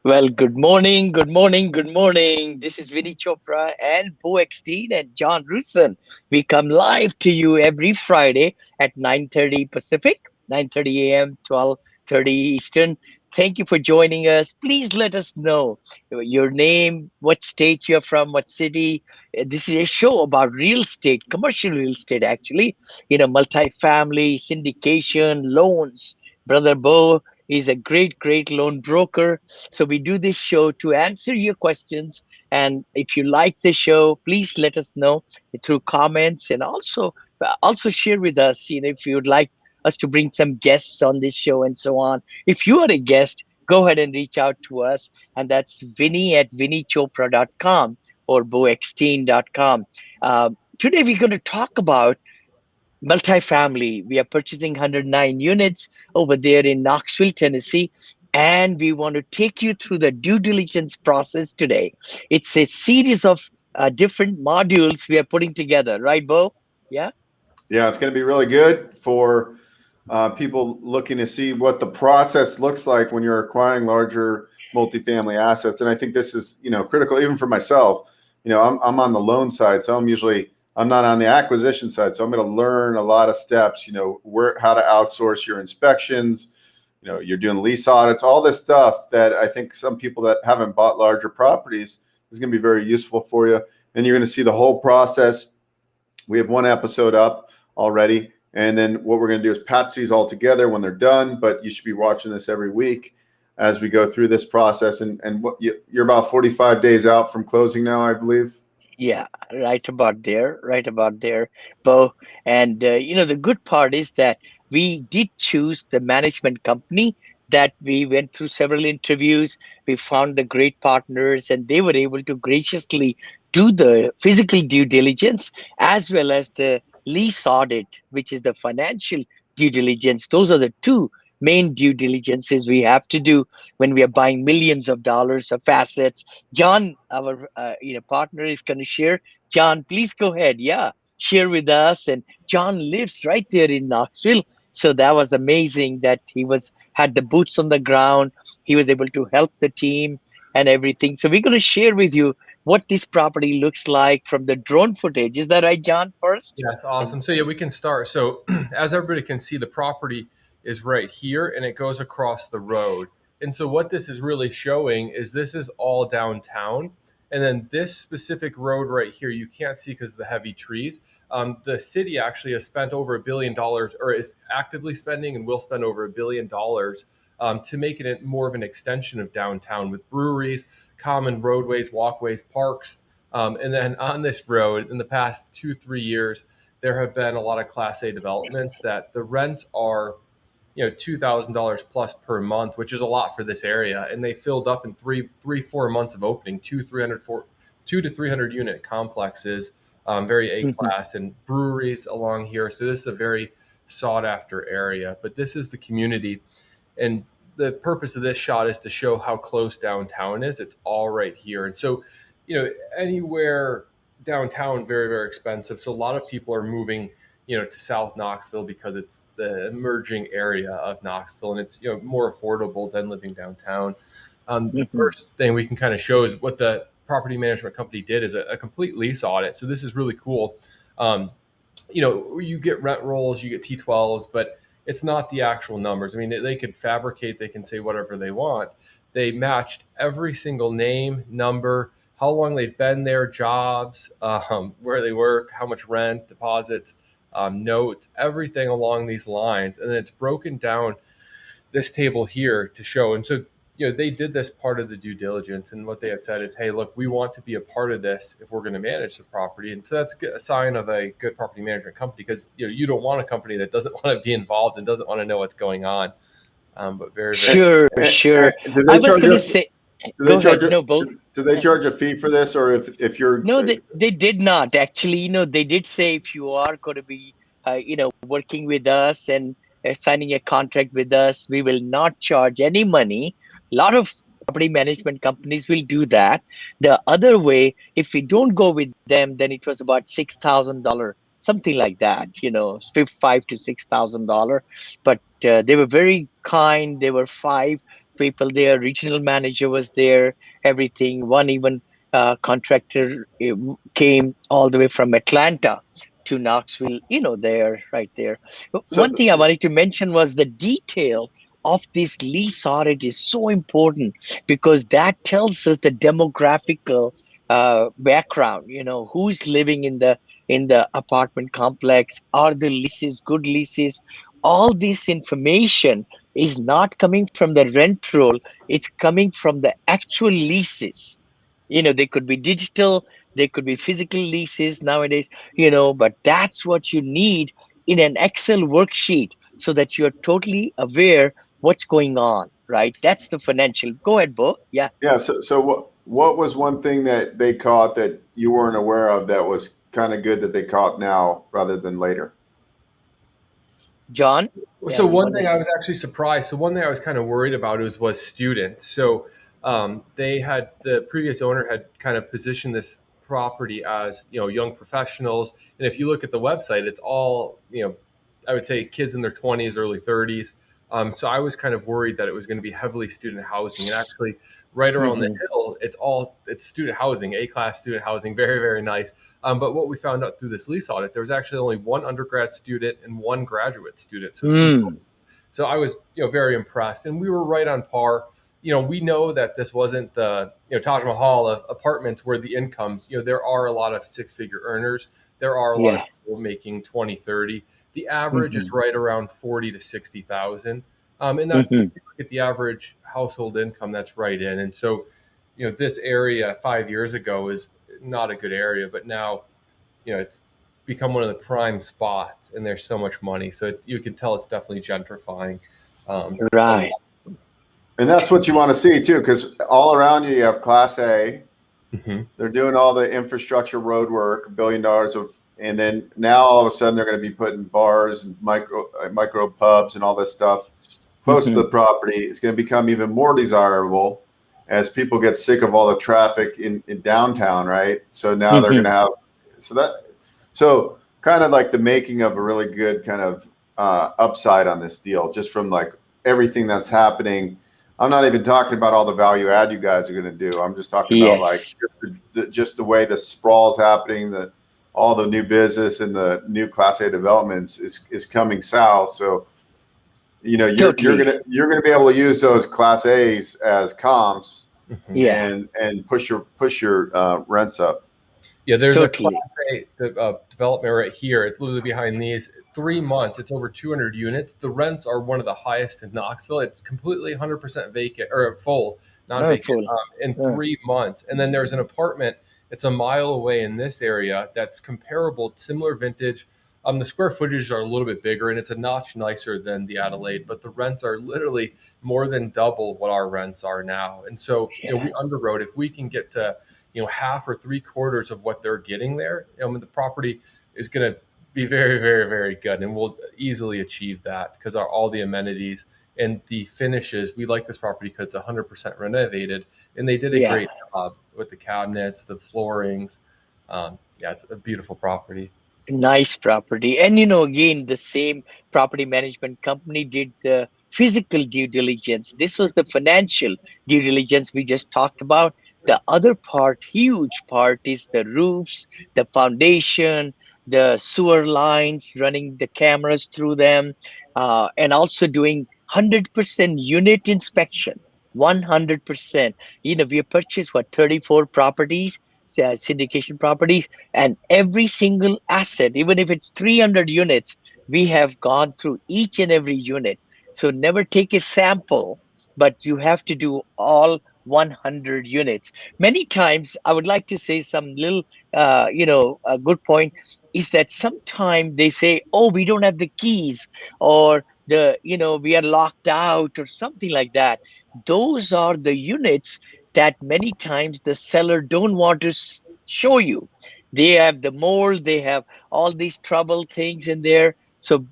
Well, good morning, good morning, good morning. This is Vinny Chopra and Bo Eckstein and Jon Roosen. We come live to you every Friday at 9:30 Pacific, 9:30 a.m., 12:30 Eastern. Thank you for joining us. Please let us know your name, what state you're from, what city. This is a show about real estate, commercial real estate, actually. Multifamily, syndication, loans. Brother Bo is a great, great loan broker, so we do this show to answer your questions. And if you like the show, please let us know through comments, and also share with us, if you would like us to bring some guests on this show and so on. If you are a guest, go ahead and reach out to us. And that's Vinny at vinnychopra.com or boeckstein.com. Today we're going to talk about multifamily. We are purchasing 109 units over there in Knoxville, Tennessee, and we want to take you through the due diligence process today. It's a series of different modules we are putting together, right, Bo? Yeah. Yeah, it's going to be really good for people looking to see what the process looks like when you're acquiring larger multifamily assets. And I think this is, critical even for myself. I'm on the loan side, so I'm not on the acquisition side. So I'm going to learn a lot of steps, how to outsource your inspections, you're doing lease audits, all this stuff that I think some people that haven't bought larger properties is going to be very useful for you. And you're going to see the whole process. We have one episode up already. And then what we're going to do is patch these all together when they're done. But you should be watching this every week as we go through this process. And you're about 45 days out from closing now, I believe. Yeah, right about there, Bo. And the good part is that we did choose the management company that we went through several interviews. We found the great partners, and they were able to graciously do the physical due diligence as well as the lease audit, which is the financial due diligence. Those are the two main due diligences we have to do when we are buying millions of dollars of assets. John, our partner, is going to share. John, please go ahead. Yeah, share with us. And John lives right there in Knoxville, so that was amazing that he was had the boots on the ground. He was able to help the team and everything. So we're going to share with you what this property looks like from the drone footage. Is that right, John? First, Yeah, that's and awesome. So yeah, we can start. So as everybody can see, the property is right here and it goes across the road. And so what this is really showing is this is all downtown. And then this specific road right here, you can't see because of the heavy trees. The city actually has spent over $1 billion, or is actively spending and will spend over $1 billion to make it more of an extension of downtown with breweries, common roadways, walkways, parks. And then on this road, in the past 2-3 years, there have been a lot of Class A developments that the rents are, $2,000 plus per month, which is a lot for this area. And they filled up in 4 months of opening, 2 to 300 unit complexes, very A Mhm. class, and breweries along here. So this is a very sought after area. But this is the community, and the purpose of this shot is to show how close downtown is. It's all right here. And so, anywhere downtown, very, very expensive. So a lot of people are moving, to South Knoxville because it's the emerging area of Knoxville, and it's, more affordable than living downtown. The Mhm. first thing we can kind of show is what the property management company did is a complete lease audit. So this is really cool. You get rent rolls, you get T12s, but it's not the actual numbers. I mean, they could fabricate, they can say whatever they want. They matched every single name, number, how long they've been there, jobs, where they work, how much rent, deposits, note, everything along these lines. And then it's broken down this table here to show. And so, they did this part of the due diligence. And what they had said is, hey, look, we want to be a part of this if we're going to manage the property. And so that's a sign of a good property management company, because, you don't want a company that doesn't want to be involved and doesn't want to know what's going on. But very, very. Sure, And sure. do I they was charge going to a say, do they go charge ahead. a No, both. do they charge a fee for this, or if you're No, they did not actually. They did say if you are going to be, working with us and signing a contract with us, we will not charge any money. A lot of property management companies will do that. The other way, if we don't go with them, then it was about $6,000, something like that. $5 to $6,000. But they were very kind. They were five people there. Regional manager was there. Everything. One even contractor came all the way from Atlanta to Knoxville. There, right there. One So thing I wanted to mention was the detail of this lease audit is so important because that tells us the demographical background. Who's living in the apartment complex. Are the leases good leases? All this information is not coming from the rent roll, it's coming from the actual leases. They could be digital, they could be physical leases nowadays, but that's what you need in an Excel worksheet so that you're totally aware what's going on, right? That's the financial. Go ahead, Bo. Yeah, yeah, so what was one thing that they caught that you weren't aware of that was kind of good that they caught now rather than later? John. Yeah, So you one want thing to. I was actually surprised. So one thing I was kind of worried about was students. So they had the previous owner had kind of positioned this property as young professionals, and if you look at the website, it's all I would say kids in their 20s, early 30s. So I was kind of worried that it was going to be heavily student housing, and actually, right around the Mhm, hill, it's student housing, A-class student housing, very very nice. But what we found out through this lease audit, there was actually only one undergrad student and one graduate student, so two. mm, So I was, very impressed, and we were right on par. We know that this wasn't the Taj Mahal of apartments where the incomes. There are a lot of six-figure earners. There are a lot of yeah. people making 20, 30. The average is Mhm, right around 40 to 60,000, and that's if mhm. you look at the average household income. That's right in, and so this area 5 years ago is not a good area, but now it's become one of the prime spots, and there's so much money. So you can tell it's definitely gentrifying. A lot. Right. And that's what you want to see too, because all around you have Class A. Mhm. They're doing all the infrastructure road work, $1 billion of, and then now all of a sudden they're going to be putting bars and micro pubs and all this stuff close to Mhm, the property. It's going to become even more desirable as people get sick of all the traffic in downtown, right? So now they're going mhm. to have so kind of like the making of a really good kind of upside on this deal, just from like everything that's happening. I'm not even talking about all the value add you guys are going to do. I'm just talking about like Yes. just the way the sprawl is happening, all the new business and the new Class A developments is coming south. So Totally. you're gonna be able to use those Class A's as comps Mhm. Yeah. and push your rents up. Yeah, there's a Class Totally. A development right here. It's literally behind these. 3 months, it's over 200 units. The rents are one of the highest in Knoxville. It's completely 100% vacant or full, not Oh, vacant, full. in Uh, 3 months. And then there's an apartment. It's a mile away in this area that's comparable, similar vintage. The square footage are a little bit bigger, and it's a notch nicer than the Adelaide, but the rents are literally more than double what our rents are now. And so, yeah. we underwrote if we can get to half or three-quarters of what they're getting there, the property is going to be very, very, very good, and we'll easily achieve that because all the amenities and the finishes. We like this property because it's 100% renovated, and they did a Yeah. great job with the cabinets, the floorings. Yeah, it's a beautiful property. Nice property. And again, the same property management company did the physical due diligence. This was the financial due diligence we just talked about. The other part, huge part, is the roofs, the foundation, the sewer lines, running the cameras through them, and also doing 100% unit inspection. 100%. We have purchased what, 34 properties, syndication properties, and every single asset, even if it's 300 units, we have gone through each and every unit. So never take a sample, but you have to do all 100 units. Many times, I would like to say some little, a good point is that sometimes they say, oh, we don't have the keys, or we are locked out, or something like that. Those are the units that many times the seller don't want to show you. They have the mold, they have all these trouble things in there. So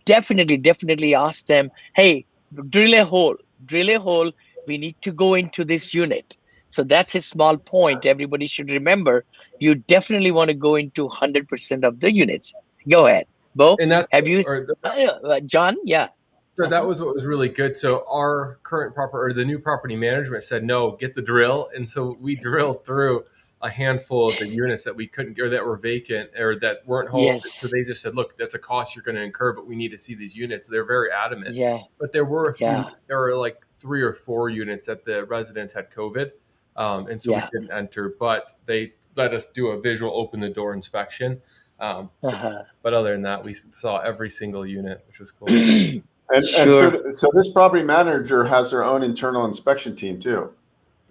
definitely ask them, hey, drill a hole, drill a hole. We need to go into this unit. So that's a small point everybody should remember. You definitely want to go into 100% of the units. Go ahead, Bo. And that's Have you, or John? Yeah. So that was what was really good. So our current proper or the new property management said, no, get the drill. And so we drilled through a handful of the units that we couldn't or that were vacant or that weren't home. So Yes. they just said, look, that's a cost you're going to incur, but we need to see these units. They're very adamant. Yeah. But there were Yeah. there were like 3 or 4 units that the residents had COVID. And so we Yeah. didn't enter, but they let us do a visual open the door inspection. So, Uh-huh. but other than that, we saw every single unit, which was cool. And Sure. so this property manager has their own internal inspection team too.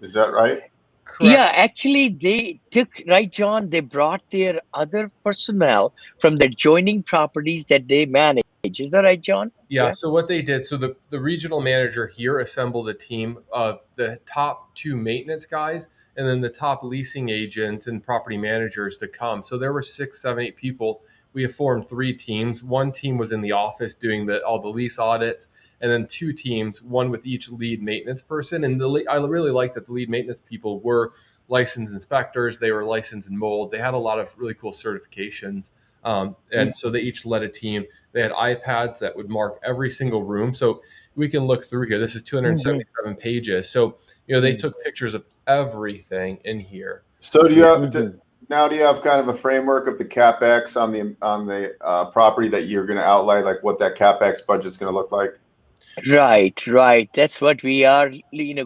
Is that right? Correct. Yeah, actually, they took, right, John, they brought their other personnel from the adjoining properties that they manage. Is that right, John? Yeah, so what they did, so the regional manager here assembled a team of the top 2 maintenance guys and then the top leasing agents and property managers to come. So there were 6, 7, 8 people. We have formed 3 teams. One team was in the office doing all the lease audits, and then 2 teams, one with each lead maintenance person. And I really liked that the lead maintenance people were licensed inspectors. They were licensed in mold. They had a lot of really cool certifications. And so they each led a team. They had iPads that would mark every single room. So we can look through here. This is 277 pages. So, they took pictures of everything in here. So do you have now? Do you have kind of a framework of the capex on the property that you're going to outlay, like what that capex budget is going to look like? Right. That's what we are,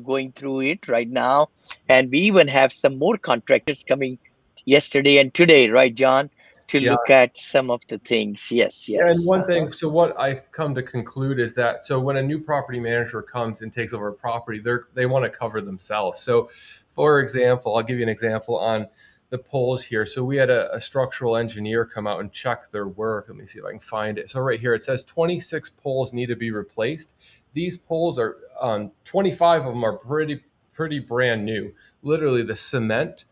going through it right now. And we even have some more contractors coming yesterday and today, right, John, to look at some of the things. Yes. And one thing, so what I've come to conclude is that, so when a new property manager comes and takes over a property, they want to cover themselves. So for example, I'll give you an example on the poles here. So we had a structural engineer come out and check their work. Let me see if I can find it. So right here, it says 26 poles need to be replaced. These poles are, 25 of them are pretty brand new. Literally the cement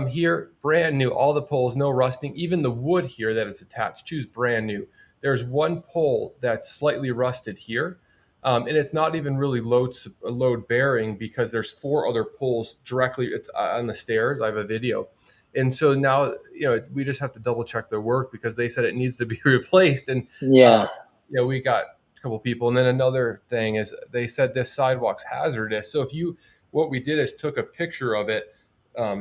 here, brand new, all the poles, no rusting, even the wood here that it's attached to is brand new. There's one pole that's slightly rusted here, and it's not even really load bearing because there's 4 other poles directly, it's on the stairs. I have a video. And so now, we just have to double check their work because they said it needs to be replaced. And, we got a couple people. And then another thing is they said this sidewalk's hazardous. So what we did is took a picture of it,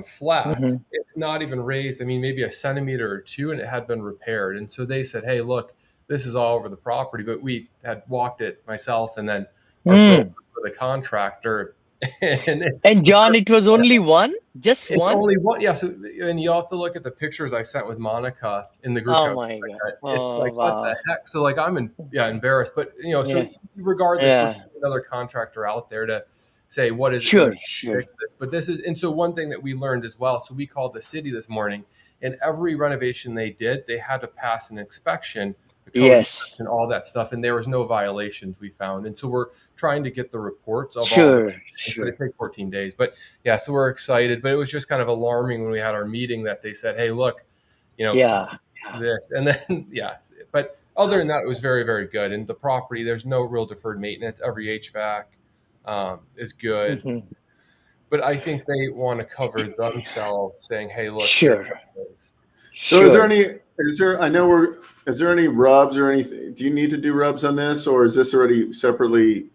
flat. It's not even raised. I mean, maybe a centimeter or 2, and it had been repaired. And so they said, hey, look, this is all over the property, but we had walked it myself and then for the contractor. And John, it was only one, just it's one. only one. Yeah. So, and you have to look at the pictures I sent with Monica in the group. Oh my God. It's like, Wow. what the heck? So like, I'm embarrassed, but so regardless, there's another contractor out there to say what is Sure. But this is, and so one thing that we learned as well. So we called the city this morning, and every renovation they did, they had to pass an inspection, and all that stuff, and there was no violations we found. And so we're trying to get the reports of all. But it takes 14 days. But yeah, so we're excited. But it was just kind of alarming when we had our meeting that they said, hey, look, this, and then But other than that, it was very, very good. And the property, there's no real deferred maintenance. Every HVAC is good. But I think they want to cover themselves, saying, "Hey, look." So, is there any rubs or anything? Do you need to do rubs on this, or is this already separately?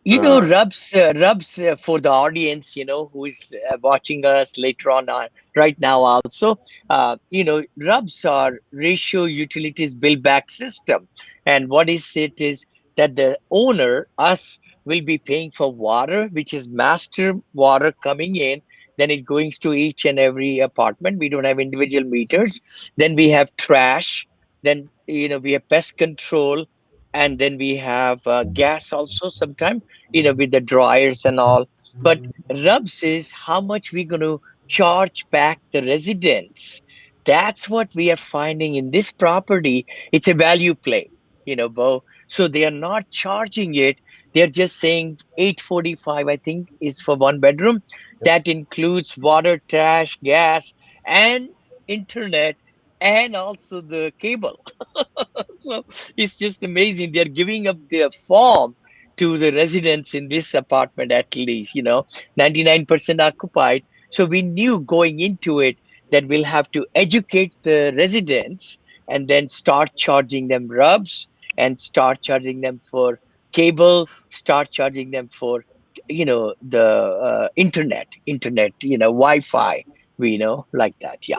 Rubs for the audience, who is watching us later on, right now also, rubs are ratio utilities bill back system. And what is it is that the owner, us, will be paying for water, which is master water coming in. Then it goes to each and every apartment. We don't have individual meters. Then we have trash. Then, we have pest control. And then we have gas also sometimes, with the dryers and all. But rubs is how much we're going to charge back the residents. That's what we are finding in this property. It's a value play, Bo. So they are not charging it. They're just saying 845, I think, is for 1 bedroom. That includes water, trash, gas, and internet, and also the cable. So it's just amazing. They're giving up their form to the residents in this apartment, at least, 99% occupied. So we knew going into it that we'll have to educate the residents and then start charging them rubs and start charging them for cable, start charging them for the internet, Wi-Fi, like that. Yeah,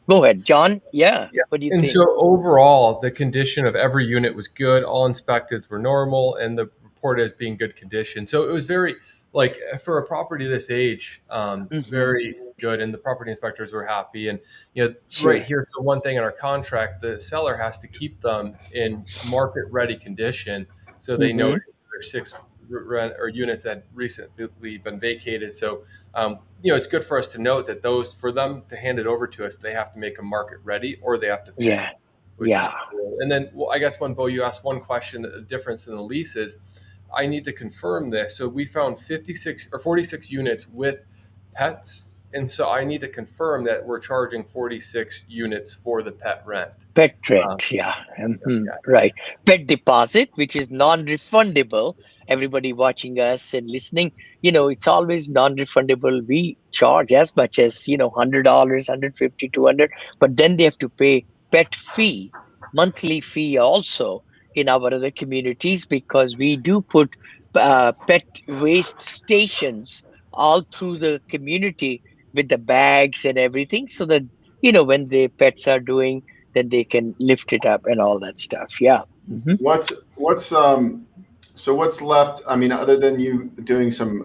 go ahead, John. Yeah, Yeah. what do you And think? so overall, the condition of every unit was good. All inspected were normal, and the report as being good condition. So it was very, like, for a property this age, Hmm. very good. And the property inspectors were happy. And right Sure. here, so one thing in our contract, the seller has to keep them in market ready condition. So they Hmm. noted there's six rent or units that recently been vacated. So it's good for us to note that those, for them to hand it over to us, they have to make a market ready or they have to pay, Yeah. which is Yeah. cool. And then, well, I guess when Bo, you asked one question, the difference in the leases, I need to confirm this. So we found 56 or 46 units with pets. And so I need to confirm that we're charging 46 units for the pet rent. Pet Um, rent, yeah. yeah, Mhm. yeah, Right. Pet deposit, which is non-refundable. Everybody watching us and listening, it's always non-refundable. We charge as much as, $100, 150, 200, but then they have to pay pet fee, monthly fee also in our other communities because we do put pet waste stations all through the community with the bags and everything so that, when the pets are doing then they can lift it up and all that stuff. Yeah. Hmm. What's so what's left? I mean, other than you doing some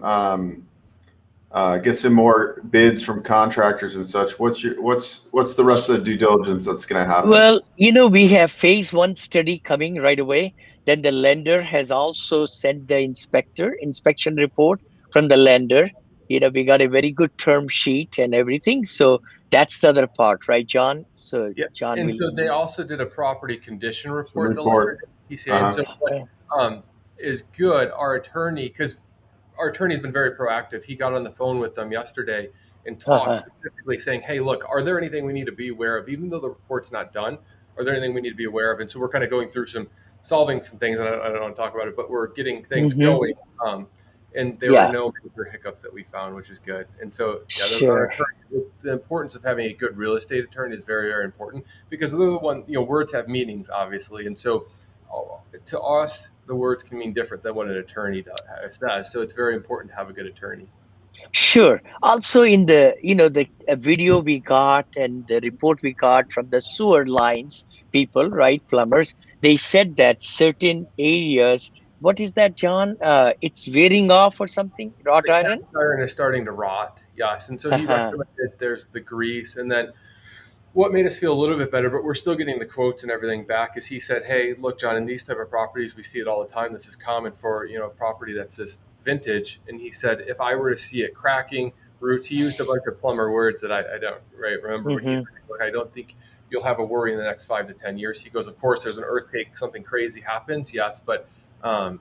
get some more bids from contractors and such. What's the rest of the due diligence that's going to happen? Well, we have phase one study coming right away. Then the lender has also sent the inspection report from the lender. We got a very good term sheet and everything. So that's the other part, right, John? So yeah. John And will. so they also did a property condition Some report, the lender report. did, PCA. And Uh-huh. so what is good, our attorney, because our attorney's been very proactive. He got on the phone with them yesterday and talked Uh-huh. specifically saying, hey, look, are there anything we need to be aware of? Even though the report's not done, are there anything we need to be aware of? And so we're kind of going through solving some things, and I don't want to talk about it, but we're getting things Hmm. going. And there were Yeah, no major hiccups that we found, which is good. And so, yeah, our sure. attorney, the importance of having a good real estate attorney is very, very important because they're the one, words have meanings, obviously. And so to us, the words can mean different than what an attorney says. So it's very important to have a good attorney. Sure. Also, in the video we got and the report we got from the sewer lines people, right, plumbers, they said that certain areas, what is that, John? It's wearing off or something, wrought The iron? cast iron is starting to rot. Yes. And so he Haha. recommended there's the grease. And then what made us feel a little bit better, but we're still getting the quotes and everything back, is he said, hey, look, John, in these type of properties, we see it all the time. This is common for, a property that's this vintage. And he said, if I were to see it cracking, roots, he used a bunch of plumber words that I don't remember, but he Hmm. said, look, I don't think you'll have a worry in the next 5 to 10 years. He goes, of course, there's an earthquake, something crazy happens. Yes. But, so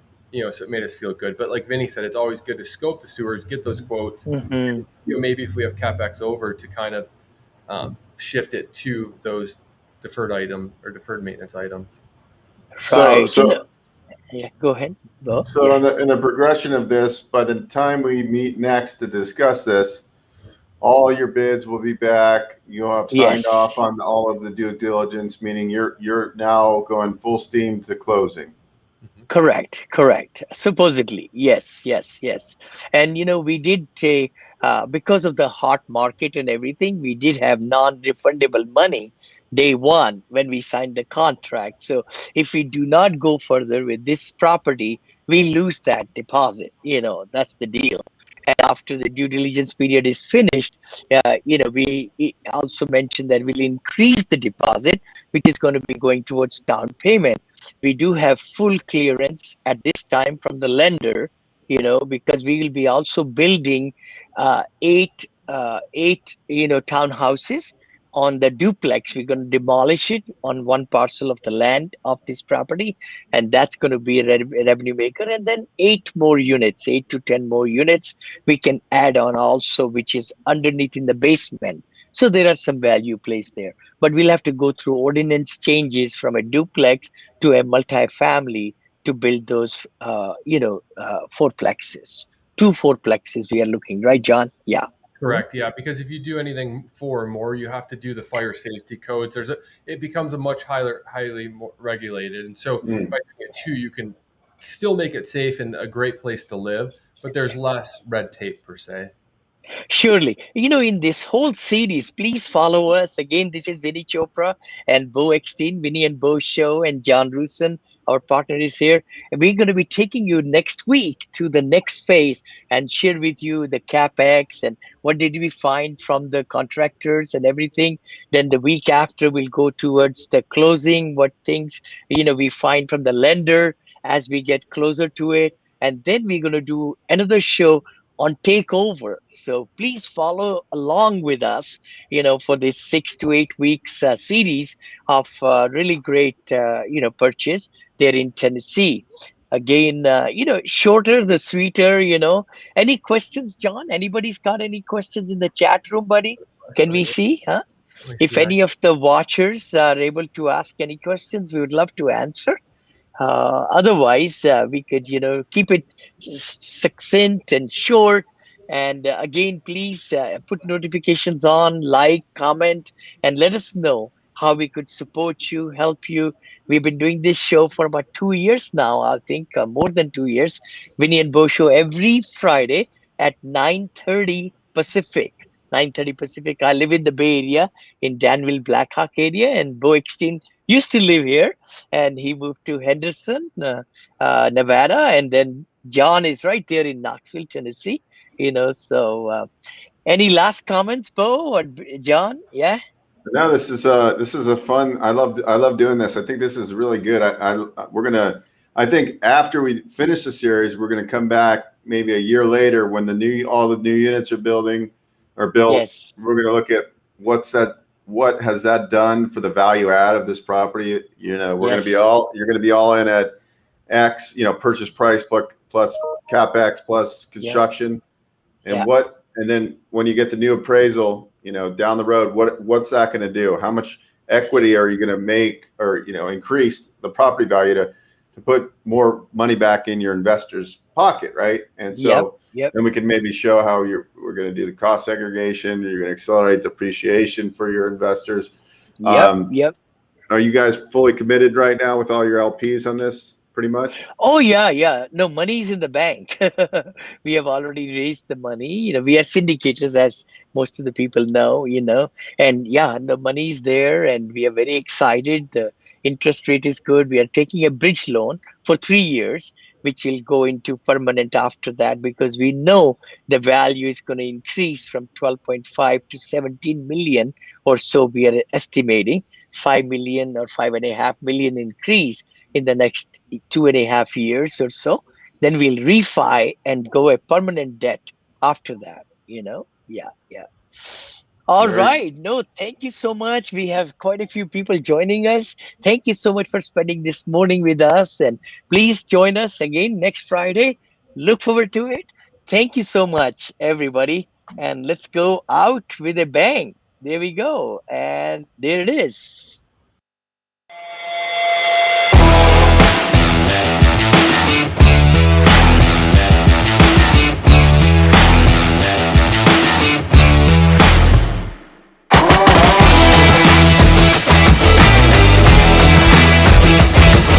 it made us feel good. But like Vinny said, it's always good to scope the sewers, get those quotes. Hmm. Maybe if we have CapEx over to kind of shift it to those deferred item or deferred maintenance items. So Right. so Yeah, go ahead. Go. so Yeah. in the progression of this, by the time we meet next to discuss this, all your bids will be back. You'll have signed Yes. off on all of the due diligence, meaning you're now going full steam to closing. Mhm. Correct, correct. Supposedly, yes, yes, yes. And we did take because of the hot market and everything, we did have non-refundable money day one when we signed the contract. So if we do not go further with this property, we lose that deposit. That's the deal. And after the due diligence period is finished, we also mentioned that we'll increase the deposit, which is going to be going towards down payment. We do have full clearance at this time from the lender, because we will be also building eight townhouses on the duplex. We're going to demolish it on one parcel of the land of this property, and that's going to be a revenue maker. And then 8 more units, 8 to 10 more units, we can add on also, which is underneath in the basement. So there are some value placed there, but we'll have to go through ordinance changes from a duplex to a multifamily to build those, fourplexes. Two fourplexes we are looking, right, John? Yeah. Correct. Yeah, because if you do anything four or more, you have to do the fire safety codes. It becomes a much highly more regulated, and so Mm. by doing it two, you can still make it safe and a great place to live, but there's less red tape per se. Surely. In this whole series, please follow us. Again, this is Vinny Chopra and Bo Eckstein, Vinny and Bo Show, and Jon Roosen, our partner, is here. And we're going to be taking you next week to the next phase and share with you the CapEx and what did we find from the contractors and everything. Then the week after, we'll go towards the closing, what things, we find from the lender as we get closer to it. And then we're going to do another show on takeover. So please follow along with us, for this 6 to 8 weeks series of really great, purchase there in Tennessee. Again, shorter the sweeter. Any questions, John? Anybody's got any questions in the chat room, buddy? Can we see? Huh? Let me If see. any of the watchers are able to ask any questions, we would love to answer. Otherwise, we could, keep it succinct and short. And again, please put notifications on, like, comment, and let us know how we could support you, help you. We've been doing this show for about 2 years now, I think, more than 2 years. Vinny and Bo show every Friday at 9:30 Pacific. 9:30 Pacific. I live in the Bay Area, in Danville, Blackhawk area, and Bo Eckstein used to live here and he moved to Henderson, Nevada, and then John is right there in Knoxville, Tennessee. So any last comments, Bo or John? Yeah. No, this is a fun. I love doing this. I think this is really good. We're gonna. I think after we finish the series, we're gonna come back maybe a year later when all the new units are built. Yes. We're gonna look at what has that done for the value add of this property. Yes. You're gonna be all in at X. Purchase price plus capex plus Yeah. construction. And Yeah. then when you get the new appraisal, down the road, what's that going to do? How much equity are you going to make or, increase the property value to put more money back in your investor's pocket, right? And Yep. so Yep. then we can maybe show how we're going to do the cost segregation. You're going to accelerate depreciation for your investors. Yep. Um, Yep. are you guys fully committed right now with all your LPs on this pretty much? Oh yeah, yeah. No, money is in the bank. We have already raised the money. We are syndicators, as most of the people know. And yeah, the money is there, and we are very excited. The interest rate is good. We are taking a bridge loan for 3 years, which will go into permanent after that because we know the value is going to increase from 12.5 to 17 million or so. We are estimating 5 million or 5.5 million increase in the next 2.5 years or so. Then we'll refi and go a permanent debt after that. Yeah, yeah. All Very right. No, thank you so much. We have quite a few people joining us. Thank you so much for spending this morning with us. And please join us again next Friday. Look forward to it. Thank you so much, everybody. And let's go out with a bang. There we go. And there it is.